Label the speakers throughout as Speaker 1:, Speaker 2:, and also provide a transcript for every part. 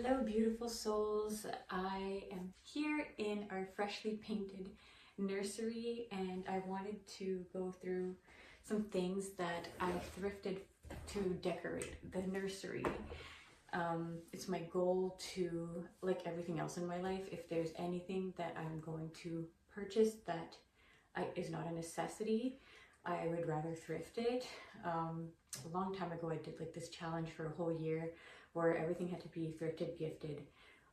Speaker 1: Hello beautiful souls, I am here in our freshly painted nursery and I wanted to go through some things that I thrifted to decorate the nursery. It's my goal to, like everything else in my life, if there's anything that I'm going to purchase that is not a necessity, I would rather thrift it. A long time ago I did like this challenge for a whole year where everything had to be thrifted, gifted,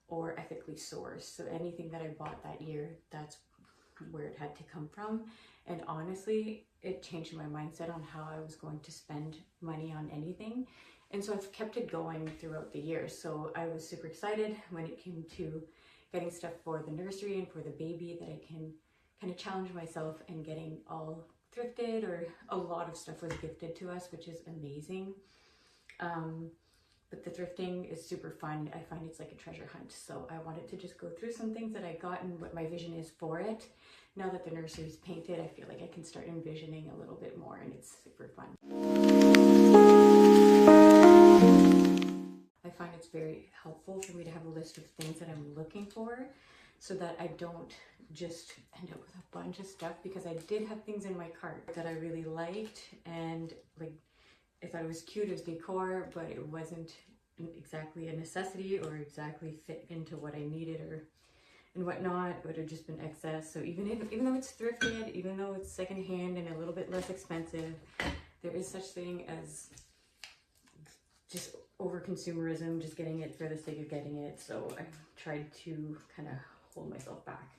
Speaker 1: or ethically sourced. So anything that I bought that year, that's where it had to come from. And honestly, it changed my mindset on how I was going to spend money on anything. And so I've kept it going throughout the year. So I was super excited when it came to getting stuff for the nursery and for the baby that I can kind of challenge myself and getting all thrifted, or a lot of stuff was gifted to us, which is amazing. But the thrifting is super fun. I find it's like a treasure hunt. So I wanted to just go through some things that I got and what my vision is for it. Now that the nursery is painted, I feel like I can start envisioning a little bit more and it's super fun. I find it's very helpful for me to have a list of things that I'm looking for so that I don't just end up with a bunch of stuff, because I did have things in my cart that I really liked and like I thought it was cute as decor, but it wasn't exactly a necessity or exactly fit into what I needed or and whatnot. It would have just been excess. So even though it's thrifted, even though it's secondhand and a little bit less expensive, there is such thing as just over consumerism, just getting it for the sake of getting it. So I tried to kind of hold myself back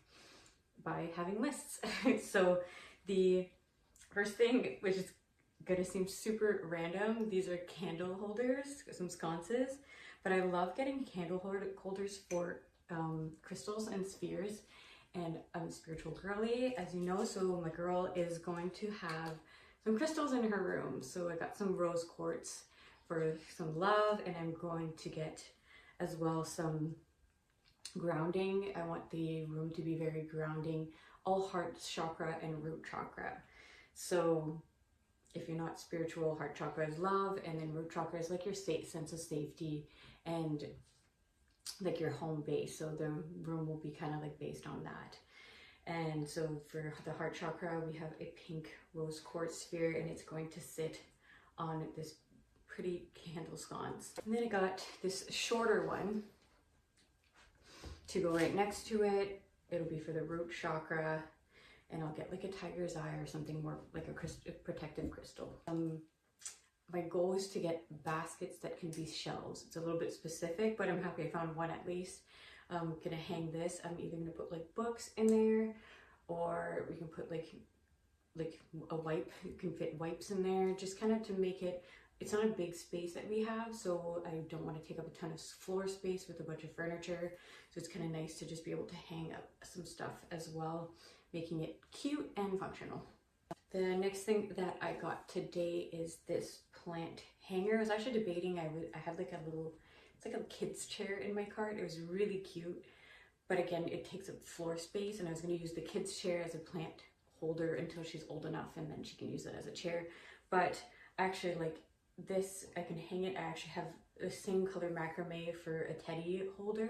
Speaker 1: by having lists. So the first thing, which is gonna seem super random, these are candle holders, some sconces, but I love getting candle holders for crystals and spheres. And I'm a spiritual girly, as you know, so my girl is going to have some crystals in her room. So I got some rose quartz for some love, and I'm going to get as well some grounding. I want the room to be very grounding, all heart chakra and root chakra. So if you're not spiritual, heart chakra is love, and then root chakra is like your sense of safety and like your home base. So the room will be kind of like based on that. And so for the heart chakra, we have a pink rose quartz sphere, and it's going to sit on this pretty candle sconce. And then I got this shorter one to go right next to it. It'll be for the root chakra. And I'll get like a tiger's eye or something more like a protective crystal. My goal is to get baskets that can be shelves. It's a little bit specific, but I'm happy I found one at least. I'm gonna hang this. I'm either gonna put like books in there, or we can put like a wipe. You can fit wipes in there, just kind of to make it. It's not a big space that we have, so I don't want to take up a ton of floor space with a bunch of furniture. So it's kind of nice to just be able to hang up some stuff as well, making it cute and functional. The next thing that I got today is this plant hanger. I was actually debating, I had like a little, it's like a kid's chair in my cart. It was really cute, but again, it takes up floor space, and I was going to use the kid's chair as a plant holder until she's old enough, and then she can use it as a chair. But actually, like this, I can hang it. I actually have the same color macrame for a teddy holder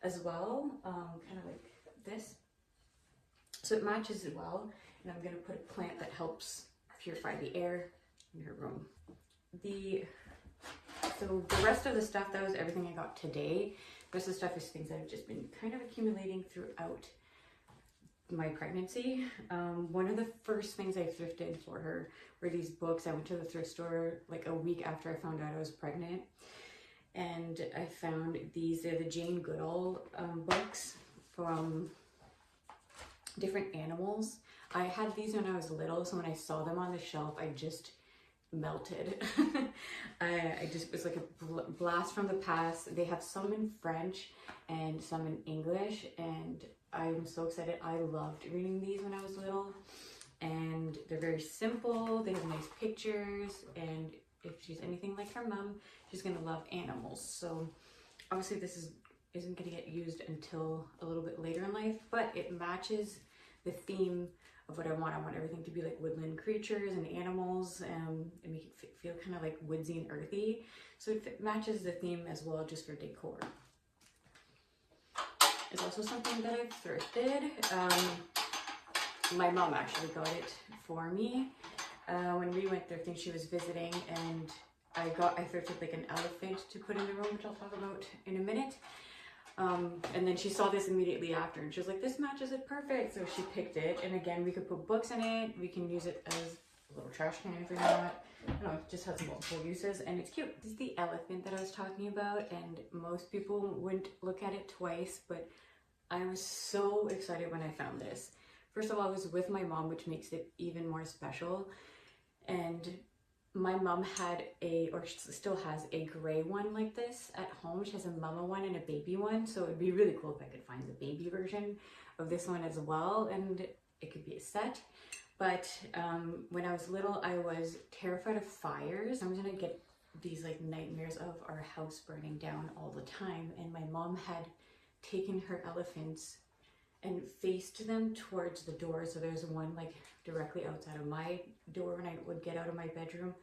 Speaker 1: as well, kind of like this. So it matches as well, and I'm going to put a plant that helps purify the air in her room. So the rest of the stuff, that was everything I got today. The rest of the stuff is things that I've just been kind of accumulating throughout my pregnancy. One of the first things I thrifted for her were these books. I went to the thrift store like a week after I found out I was pregnant, and I found these. They're the Jane Goodall books from different animals. I had these when I was little, so when I saw them on the shelf, I just melted. I just was like a blast from the past. They have some in French and some in English, and I'm so excited. I loved reading these when I was little, and they're very simple. They have nice pictures, and if she's anything like her mom, she's gonna love animals. So obviously this isn't gonna get used until a little bit later in life, but it matches the theme of what I want. I want everything to be like woodland creatures and animals, and make it feel kind of like woodsy and earthy. So it matches the theme as well, just for decor. is also something that I've thrifted. My mom actually got it for me. When we went thrifting, she was visiting, and I thrifted like an elephant to put in the room, which I'll talk about in a minute. And then she saw this immediately after, and she was like, this matches it perfect. So she picked it, and again, we could put books in it. We can use it as a little trash can if we want. I don't know, it just has multiple uses, and it's cute. This is the elephant that I was talking about, and most people wouldn't look at it twice, but I was so excited when I found this. First of all, I was with my mom, which makes it even more special. And my mom had or still has a gray one like this at home. She has a mama one and a baby one. So it'd be really cool if I could find the baby version of this one as well. And it could be a set. But when I was little, I was terrified of fires. I was gonna get these like nightmares of our house burning down all the time. And my mom had taken her elephants and faced them towards the door. So there's one like directly outside of my door when I would get out of my bedroom,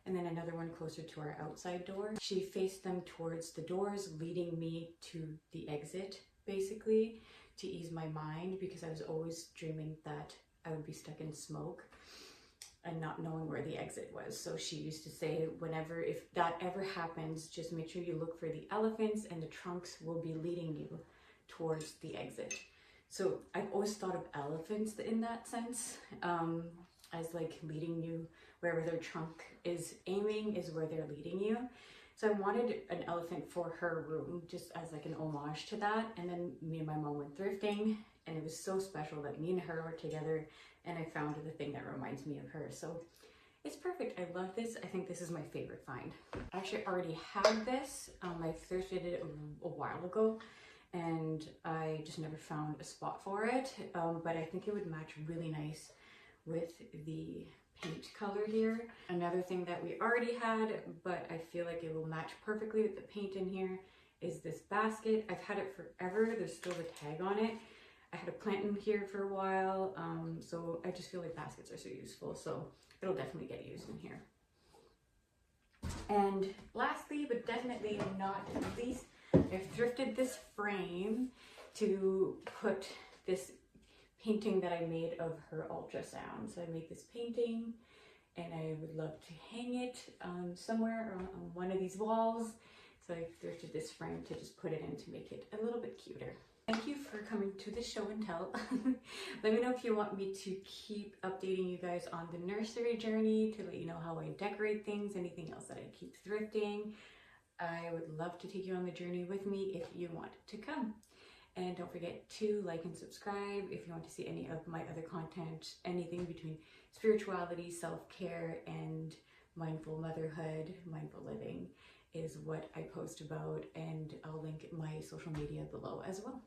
Speaker 1: and then another one closer to our outside door. She faced them towards the doors, leading me to the exit, basically, to ease my mind, because I was always dreaming that I would be stuck in smoke and not knowing where the exit was. So she used to say, if that ever happens, just make sure you look for the elephants, and the trunks will be leading you towards the exit. So I've always thought of elephants in that sense, as like leading you wherever their trunk is aiming is where they're leading you. So I wanted an elephant for her room, just as like an homage to that. And then me and my mom went thrifting, and it was so special that me and her were together, and I found the thing that reminds me of her. So it's perfect. I love this. I think this is my favorite find. I actually already had this. I thrifted it a while ago, and I just never found a spot for it, but I think it would match really nice with the paint color here. Another thing that we already had, but I feel like it will match perfectly with the paint in here, is this basket. I've had it forever. There's still the tag on it. I had a plant in here for a while, so I just feel like baskets are so useful, so it'll definitely get used in here. And lastly, but definitely not least, I've thrifted this frame to put this painting that I made of her ultrasound. So I made this painting, and I would love to hang it somewhere on one of these walls. So I thrifted this frame to just put it in to make it a little bit cuter. Thank you for coming to the show and tell. Let me know if you want me to keep updating you guys on the nursery journey, to let you know how I decorate things, anything else that I keep thrifting. I would love to take you on the journey with me if you want to come. And don't forget to like and subscribe if you want to see any of my other content. Anything between spirituality, self-care, and mindful motherhood, mindful living is what I post about, and I'll link my social media below as well.